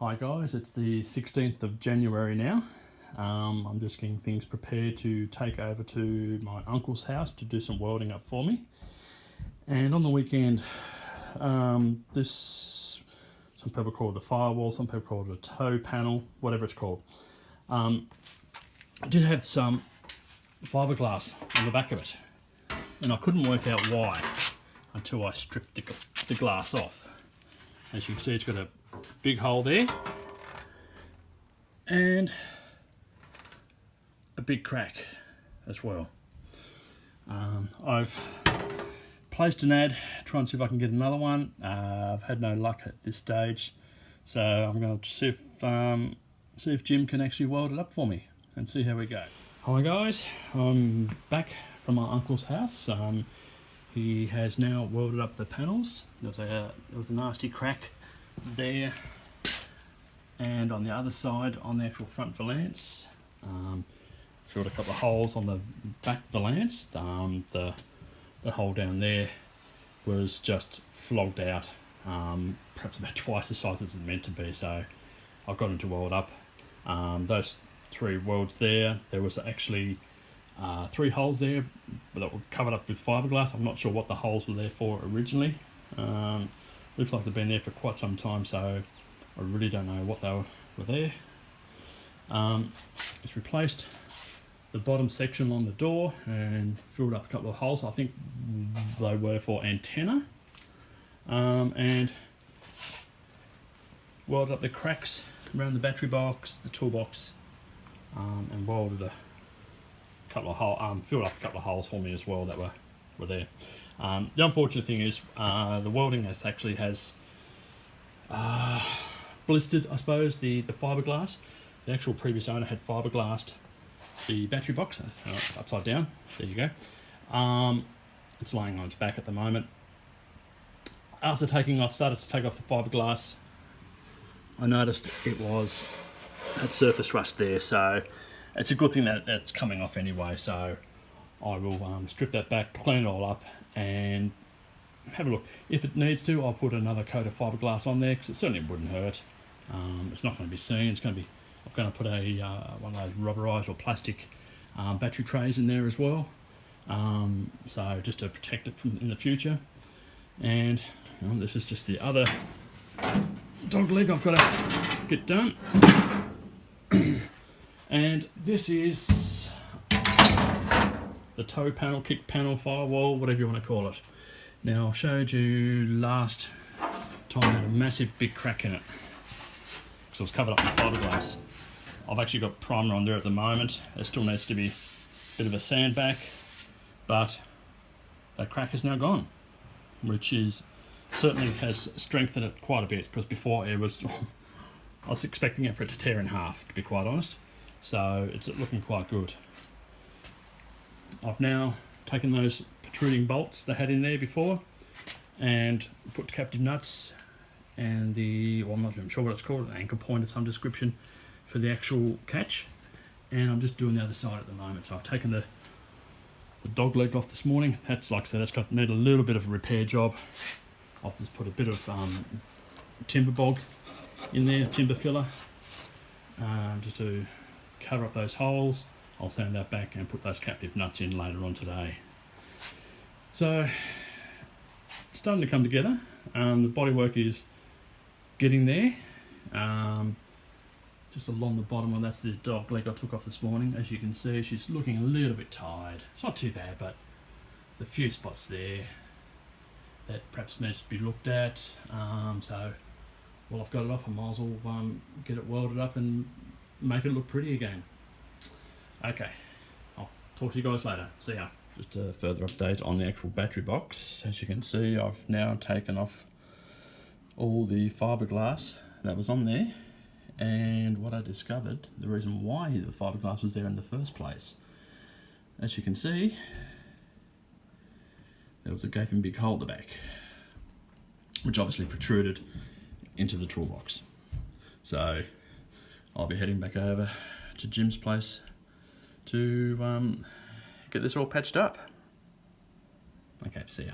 Hi guys, it's the 16th of January now. I'm just getting things prepared to take over to my uncle's house to do some welding up for me. And on the weekend, some people call it a firewall, some people call it a toe panel, whatever it's called. I did have some fiberglass on the back of it, and I couldn't work out why until I stripped the glass off. As you can see, it's got a big hole there and a big crack as well. I've placed an ad trying to see if I can get another one. I've had no luck at this stage, so I'm going to see if Jim can actually weld it up for me and see how we go. Hi guys, I'm back from my uncle's house. He has now welded up the panels. There was a nasty crack there, and on the other side, on the actual front valance, filled a couple of holes on the back valance. The hole down there was just flogged out, perhaps about twice the size as it's meant to be, so I got him to weld up. Those three welds there was actually 3 holes there that were covered up with fiberglass. I'm not sure what the holes were there for originally. Looks like they've been there for quite some time, so I really don't know what they were there. It's replaced the bottom section on the door and filled up a couple of holes. I think they were for antenna, and welded up the cracks around the battery box, the toolbox, and welded a couple of holes, filled up a couple of holes for me as well that were there. The unfortunate thing is the welding has blistered, I suppose, the fiberglass. The actual previous owner had fiberglassed the battery box. It's upside down. There you go. It's laying on its back at the moment. After started to take off the fiberglass, I noticed it had surface rust there, so it's a good thing that that's coming off anyway. So I will strip that back, clean it all up, and have a look. If it needs to, I'll put another coat of fiberglass on there, because it certainly wouldn't hurt. It's not going to be seen. I'm going to put one of those rubberized or plastic battery trays in there as well, so just to protect it in the future. And this is just the other dog leg I've got to get done. And this is the toe panel, kick panel, firewall, whatever you want to call it. Now, I showed you last time it had a massive big crack in it, because it was covered up with fiberglass. I've actually got primer on there at the moment. There still needs to be a bit of a sand back, but that crack is now gone, which certainly has strengthened it quite a bit, because before I was expecting it for it to tear in half, to be quite honest. So it's looking quite good. I've now taken those protruding bolts they had in there before and put captive nuts and I'm not even sure what it's called, an anchor point of some description for the actual catch. And I'm just doing the other side at the moment. So I've taken the dog leg off this morning. That's, like I said, that's need a little bit of a repair job. I've just put a bit of timber bog in there, timber filler, just to cover up those holes. I'll sand that back and put those captive nuts in later on today. So it's starting to come together. The bodywork is getting there. Just along the bottom one, that's the dog leg I took off this morning. As you can see, she's looking a little bit tired. It's not too bad, but there's a few spots there that perhaps needs to be looked at. So while I've got it off, I might as well get it welded up and make it look pretty again. Okay, I'll talk to you guys later. See ya. Just a further update on the actual battery box. As you can see, I've now taken off all the fiberglass that was on there, and what I discovered, the reason why the fiberglass was there in the first place. As you can see, there was a gaping big hole at the back, which obviously protruded into the toolbox. So I'll be heading back over to Jim's place to get this all patched up. Okay, see ya.